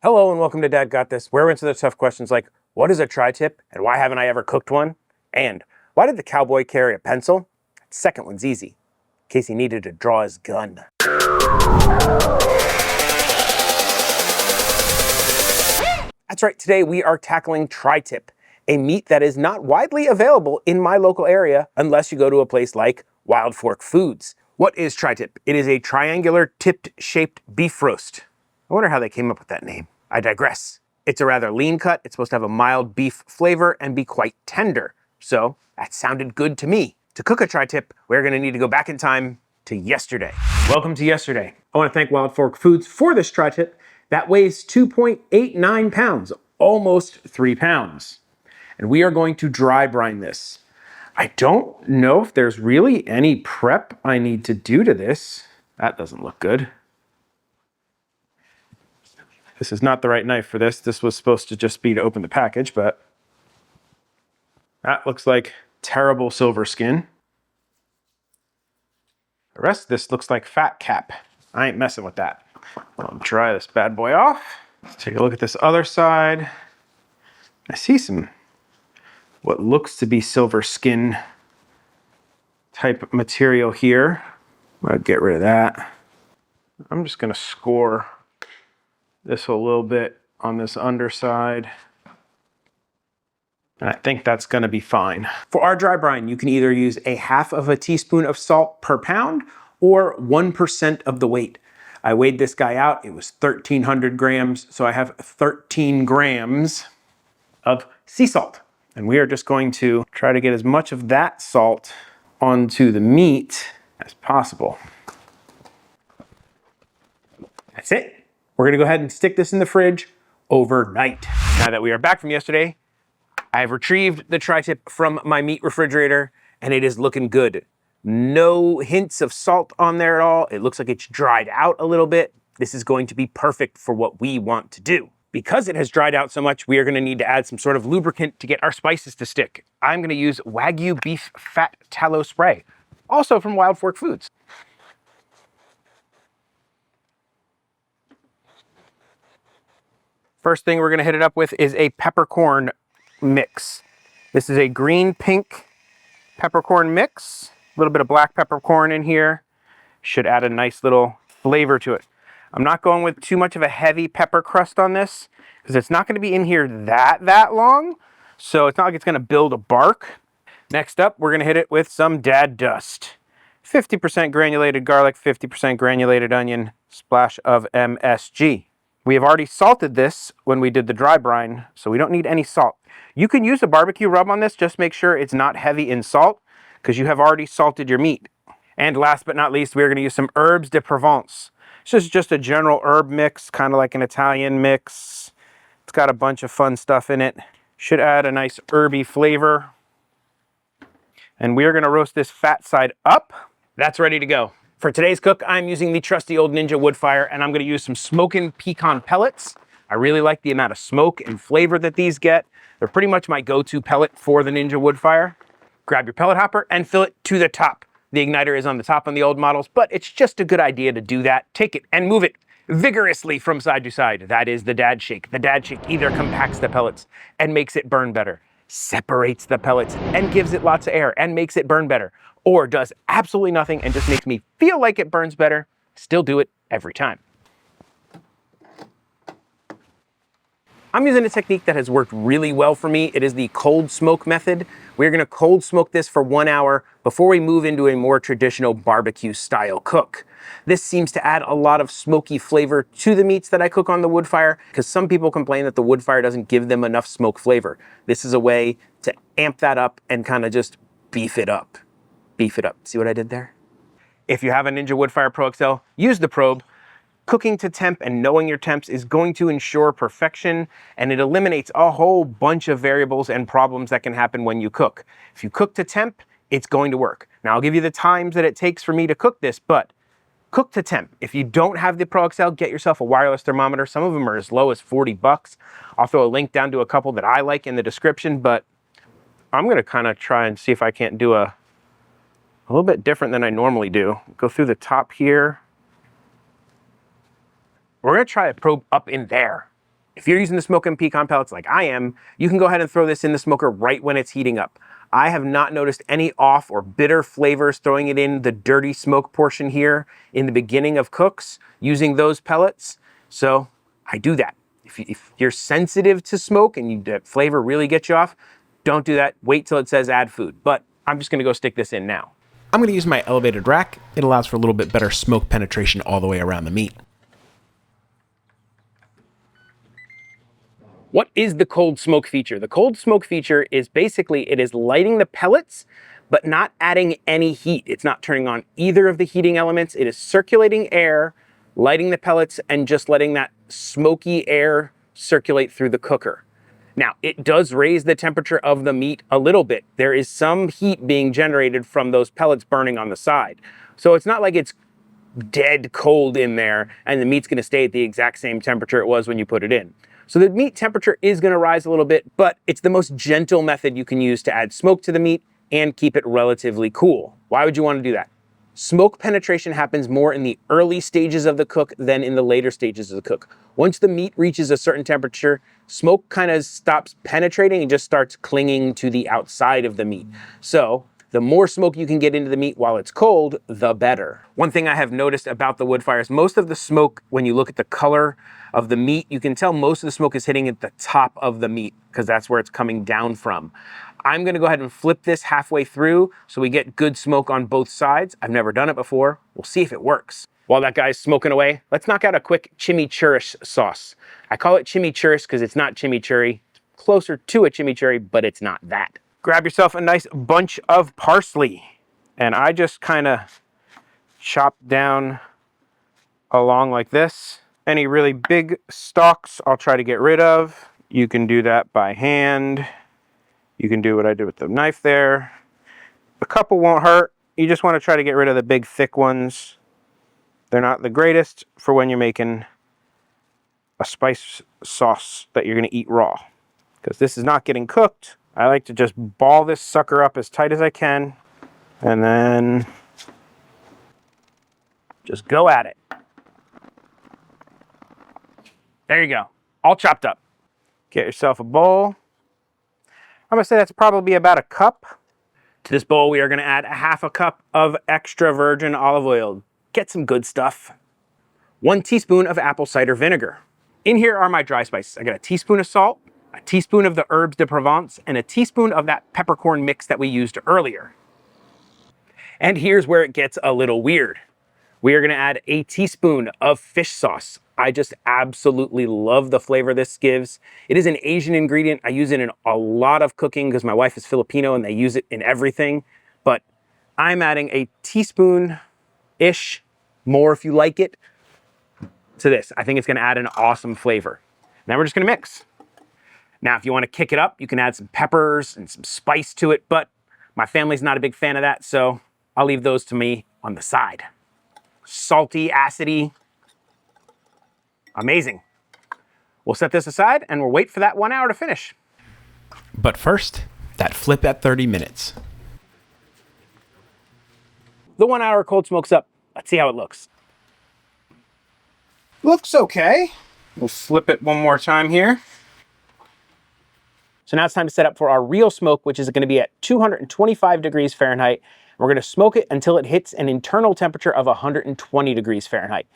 Hello and welcome to Dad Got This, where we answer the tough questions like, what is a tri-tip and why haven't I ever cooked one? And why did the cowboy carry a pencil? That second one's easy, in case he needed to draw his gun. That's right, today we are tackling tri-tip, a meat that is not widely available in my local area unless you go to a place like Wild Fork Foods. What is tri-tip? It is a triangular tipped shaped beef roast. I wonder how they came up with that name. I digress. It's a rather lean cut. It's supposed to have a mild beef flavor and be quite tender. So that sounded good to me. To cook a tri-tip, we're gonna need to go back in time to yesterday. Welcome to yesterday. I wanna thank Wild Fork Foods for this tri-tip that weighs 2.89 pounds, almost 3 pounds. And we are going to dry brine this. I don't know if there's really any prep I need to do to this. That doesn't look good. This is not the right knife for this. This was supposed to just be to open the package, but that looks like terrible silver skin. The rest of this looks like fat cap. I ain't messing with that. I'll dry this bad boy off. Let's take a look at this other side. I see some what looks to be silver skin type material here. I'll get rid of that. I'm just gonna score this a little bit on this underside. And I think that's gonna be fine. For our dry brine, you can either use a half of a teaspoon of salt per pound or 1% of the weight. I weighed this guy out, it was 1,300 grams, so I have 13 grams of sea salt. And we are just going to try to get as much of that salt onto the meat as possible. That's it. We're gonna go ahead and stick this in the fridge overnight. Now that we are back from yesterday, I have retrieved the tri-tip from my meat refrigerator and it is looking good. No hints of salt on there at all. It looks like it's dried out a little bit. This is going to be perfect for what we want to do. Because it has dried out so much, we are gonna need to add some sort of lubricant to get our spices to stick. I'm gonna use Wagyu beef fat tallow spray, also from Wild Fork Foods. First thing we're gonna hit it up with is a peppercorn mix. This is a green-pink peppercorn mix. A little bit of black peppercorn in here. Should add a nice little flavor to it. I'm not going with too much of a heavy pepper crust on this because it's not gonna be in here that long. So it's not like it's gonna build a bark. Next up, we're gonna hit it with some dad dust. 50% granulated garlic, 50% granulated onion, splash of MSG. We have already salted this when we did the dry brine, so we don't need any salt. You can use a barbecue rub on this, just make sure it's not heavy in salt, because you have already salted your meat. And last but not least, we're gonna use some herbs de Provence. This is just a general herb mix, kind of like an Italian mix. It's got a bunch of fun stuff in it. Should add a nice herby flavor. And we're gonna roast this fat side up. That's ready to go. For today's cook, I'm using the trusty old Ninja Woodfire, and I'm gonna use some smoking pecan pellets. I really like the amount of smoke and flavor that these get. They're pretty much my go-to pellet for the Ninja Woodfire. Grab your pellet hopper and fill it to the top. The igniter is on the top on the old models, but it's just a good idea to do that. Take it and move it vigorously from side to side. That is the dad shake. The dad shake either compacts the pellets and makes it burn better, separates the pellets and gives it lots of air and makes it burn better, or does absolutely nothing and just makes me feel like it burns better. Still do it every time. I'm using a technique that has worked really well for me. It is the cold smoke method. We're gonna cold smoke this for 1 hour before we move into a more traditional barbecue style cook. This seems to add a lot of smoky flavor to the meats that I cook on the wood fire, because some people complain that the wood fire doesn't give them enough smoke flavor. This is a way to amp that up and kind of just beef it up. Beef it up. See what I did there? If you have a Ninja Woodfire Pro XL, use the probe. Cooking to temp and knowing your temps is going to ensure perfection, and it eliminates a whole bunch of variables and problems that can happen when you cook. If you cook to temp, it's going to work. Now I'll give you the times that it takes for me to cook this, but cook to temp. If you don't have the Pro XL, get yourself a wireless thermometer. Some of them are as low as 40 bucks. I'll throw a link down to a couple that I like in the description, but I'm gonna kind of try and see if I can't do a little bit different than I normally do. Go through the top here. We're gonna try a probe up in there. If you're using the smoking pecan pellets like I am, you can go ahead and throw this in the smoker right when it's heating up. I have not noticed any off or bitter flavors throwing it in the dirty smoke portion here in the beginning of cooks using those pellets. So I do that. If you're sensitive to smoke and that flavor really gets you off, don't do that. Wait till it says add food. But I'm just gonna go stick this in now. I'm going to use my elevated rack. It allows for a little bit better smoke penetration all the way around the meat. What is the cold smoke feature? The cold smoke feature is basically, it is lighting the pellets, but not adding any heat. It's not turning on either of the heating elements. It is circulating air, lighting the pellets, and just letting that smoky air circulate through the cooker. Now, it does raise the temperature of the meat a little bit. There is some heat being generated from those pellets burning on the side. So it's not like it's dead cold in there and the meat's gonna stay at the exact same temperature it was when you put it in. So the meat temperature is gonna rise a little bit, but it's the most gentle method you can use to add smoke to the meat and keep it relatively cool. Why would you wanna do that? Smoke penetration happens more in the early stages of the cook than in the later stages of the cook. Once the meat reaches a certain temperature, smoke kind of stops penetrating and just starts clinging to the outside of the meat. So the more smoke you can get into the meat while it's cold, the better. One thing I have noticed about the wood fires, most of the smoke, when you look at the color of the meat, you can tell most of the smoke is hitting at the top of the meat because that's where it's coming down from. I'm gonna go ahead and flip this halfway through so we get good smoke on both sides. I've never done it before. We'll see if it works. While that guy's smoking away, let's knock out a quick chimichurri sauce. I call it chimichurri because it's not chimichurri. It's closer to a chimichurri, but it's not that. Grab yourself a nice bunch of parsley. And I just kind of chop down along like this. Any really big stalks, I'll try to get rid of. You can do that by hand. You can do what I did with the knife there. A couple won't hurt. You just want to try to get rid of the big thick ones. They're not the greatest for when you're making a spice sauce that you're going to eat raw. Because this is not getting cooked. I like to just ball this sucker up as tight as I can. And then just go at it. There you go. All chopped up. Get yourself a bowl. I'm gonna say that's probably about a cup. To this bowl, we are gonna add a half a cup of extra virgin olive oil. Get some good stuff. 1 teaspoon of apple cider vinegar. In here are my dry spices. I got a teaspoon of salt, a teaspoon of the herbs de Provence, and a teaspoon of that peppercorn mix that we used earlier. And here's where it gets a little weird. We are gonna add a teaspoon of fish sauce. I just absolutely love the flavor this gives. It is an Asian ingredient. I use it in a lot of cooking because my wife is Filipino and they use it in everything. But I'm adding a teaspoon-ish, more if you like it, to this. I think it's gonna add an awesome flavor. Now we're just gonna mix. Now, if you wanna kick it up, you can add some peppers and some spice to it, but my family's not a big fan of that, so I'll leave those to me on the side. Salty, acidy, amazing. We'll set this aside and we'll wait for that 1 hour to finish. But first, that flip at 30 minutes. The 1 hour cold smoke's up. Let's see how it looks. Looks okay. We'll flip it one more time here. So now it's time to set up for our real smoke, which is gonna be at 225 degrees Fahrenheit. We're gonna smoke it until it hits an internal temperature of 120 degrees Fahrenheit.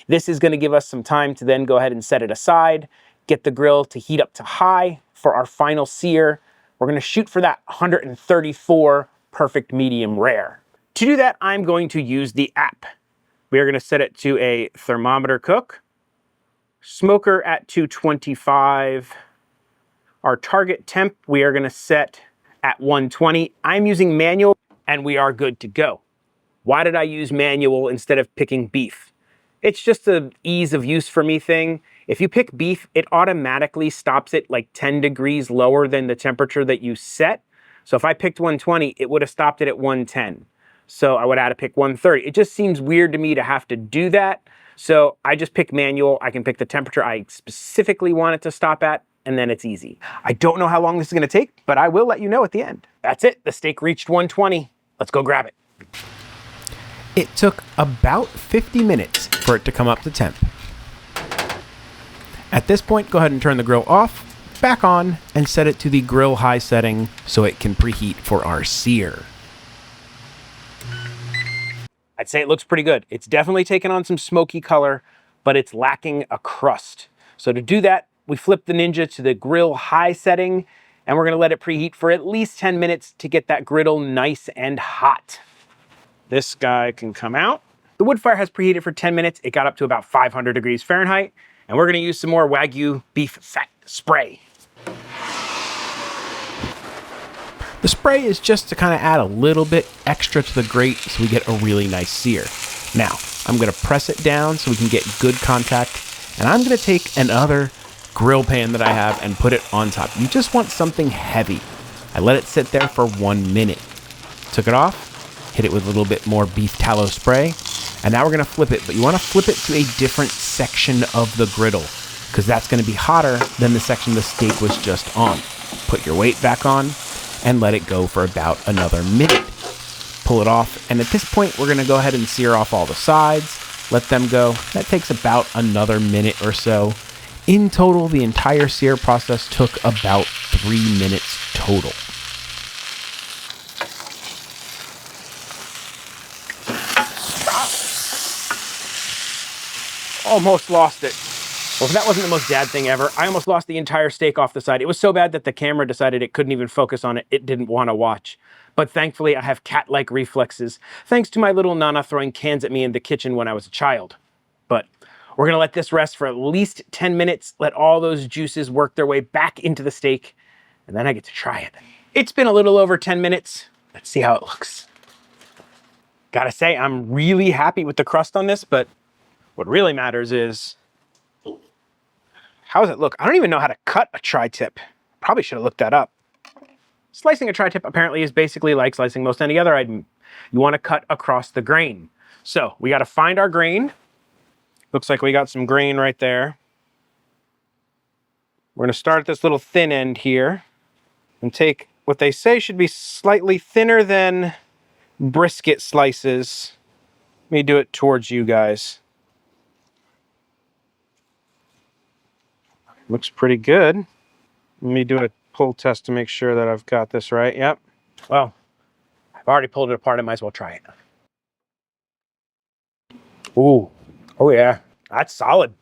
This is gonna give us some time to then go ahead and set it aside, get the grill to heat up to high for our final sear. We're gonna shoot for that 134 perfect medium rare. To do that, I'm going to use the app. We are gonna set it to a thermometer cook, smoker at 225. Our target temp, we are gonna set at 120. I'm using manual and we are good to go. Why did I use manual instead of picking beef? It's just an ease of use for me thing. If you pick beef, it automatically stops it like 10 degrees lower than the temperature that you set. So if I picked 120, it would have stopped it at 110. So I would have to pick 130. It just seems weird to me to have to do that. So I just pick manual. I can pick the temperature I specifically want it to stop at, and then it's easy. I don't know how long this is gonna take, but I will let you know at the end. That's it, the steak reached 120. Let's go grab it. It took about 50 minutes for it to come up to temp. At this point, go ahead and turn the grill off, back on, and set it to the grill high setting so it can preheat for our sear. I'd say it looks pretty good. It's definitely taken on some smoky color, but it's lacking a crust. So to do that, we flip the Ninja to the grill high setting, and we're gonna let it preheat for at least 10 minutes to get that griddle nice and hot. This guy can come out. The Woodfire has preheated for 10 minutes. It got up to about 500 degrees Fahrenheit, and we're gonna use some more Wagyu beef fat spray. The spray is just to kind of add a little bit extra to the grate so we get a really nice sear. Now, I'm gonna press it down so we can get good contact, and I'm gonna take another grill pan that I have and put it on top. You just want something heavy. I let it sit there for 1 minute. Took it off, hit it with a little bit more beef tallow spray, and now we're gonna flip it, but you wanna flip it to a different section of the griddle because that's gonna be hotter than the section the steak was just on. Put your weight back on and let it go for about another minute. Pull it off, and at this point, we're gonna go ahead and sear off all the sides, let them go. That takes about another minute or so. In total, the entire sear process took about 3 minutes total. Almost lost it. Well, that wasn't the most dad thing ever. I almost lost the entire steak off the side. It was so bad that the camera decided it couldn't even focus on it. It didn't want to watch. But thankfully, I have cat-like reflexes, thanks to my little Nana throwing cans at me in the kitchen when I was a child. But we're gonna let this rest for at least 10 minutes, let all those juices work their way back into the steak, and then I get to try it. It's been a little over 10 minutes. Let's see how it looks. Gotta say, I'm really happy with the crust on this, but what really matters is, how does it look? I don't even know how to cut a tri-tip. Probably should have looked that up. Slicing a tri-tip apparently is basically like slicing most any other item. You want to cut across the grain. So we got to find our grain. Looks like we got some grain right there. We're going to start at this little thin end here and take what they say should be slightly thinner than brisket slices. Let me do it towards you guys. Looks pretty good. Let me do a pull test to make sure that I've got this right. Yep. Well, I've already pulled it apart. I might as well try it. Ooh. Oh yeah. That's solid.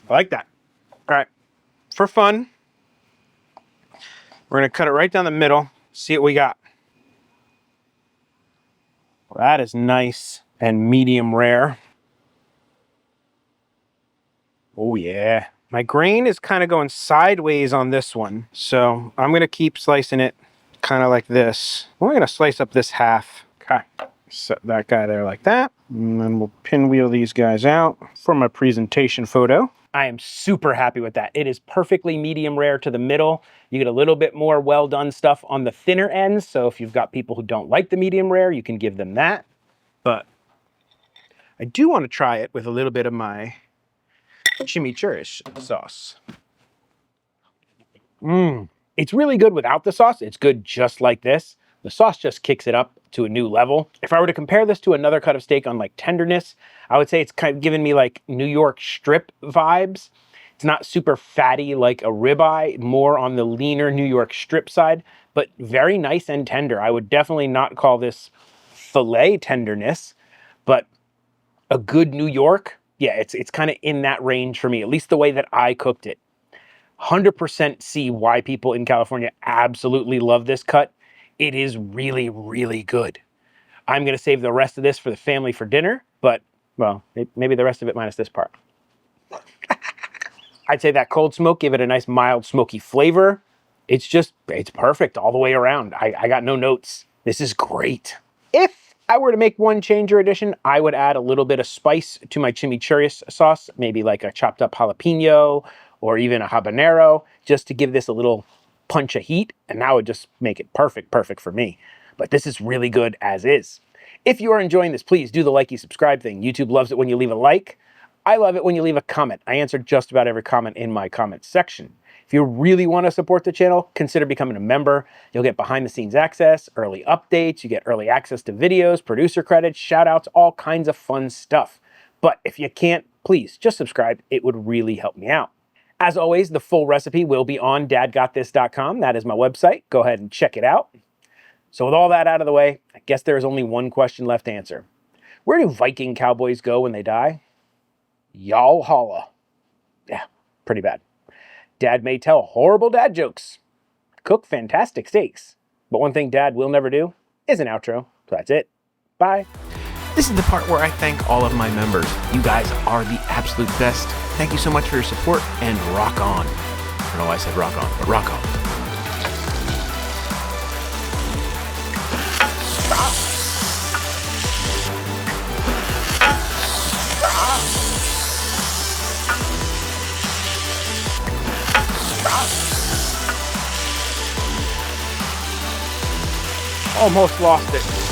I like that. All right. For fun, we're going to cut it right down the middle. See what we got. Well, that is nice and medium rare. Oh yeah. My grain is kind of going sideways on this one, so I'm going to keep slicing it kind of like this. We're going to slice up this half. Okay, set that guy there like that, and then we'll pinwheel these guys out for my presentation photo. I am super happy with that. It is perfectly medium rare to the middle. You get a little bit more well done stuff on the thinner ends, so if you've got people who don't like the medium rare, you can give them that. But I do want to try it with a little bit of my chimichurri sauce. It's really good without the sauce. It's good just like this. The sauce just kicks it up to a new level. If I were to compare this to another cut of steak on like tenderness, I would say it's kind of giving me like New York strip vibes. It's not super fatty like a ribeye, more on the leaner New York strip side, but very nice and tender. I would definitely not call this filet tenderness, but a good New York. Yeah, it's kind of in that range for me, at least the way that I cooked it. 100% see why people in California absolutely love this cut. It is really, really good. I'm going to save the rest of this for the family for dinner, but, well, maybe the rest of it minus this part. I'd say that cold smoke gave it a nice mild smoky flavor. It's perfect all the way around. I got no notes. This is great. If I were to make one change or addition, I would add a little bit of spice to my chimichurri sauce, maybe like a chopped up jalapeno or even a habanero, just to give this a little punch of heat, and that would just make it perfect for me. But this is really good as is. If you are enjoying this, please do the likey subscribe thing. YouTube loves it when you leave a like. I love it when you leave a comment. I answer just about every comment in my comment section. If you really want to support the channel, consider becoming a member. You'll get behind the scenes access, early updates, you get early access to videos, producer credits, shout outs, all kinds of fun stuff. But if you can't, please just subscribe. It would really help me out. As always, the full recipe will be on dadgotthis.com. That is my website. Go ahead and check it out. So with all that out of the way, I guess there is only one question left to answer. Where do Viking cowboys go when they die? Valhalla. Yeah, pretty bad. Dad may tell horrible dad jokes, cook fantastic steaks, but one thing Dad will never do is an outro. So that's it. Bye. This is the part where I thank all of my members. You guys are the absolute best. Thank you so much for your support, and rock on. I don't know why I said rock on, but rock on. Almost lost it.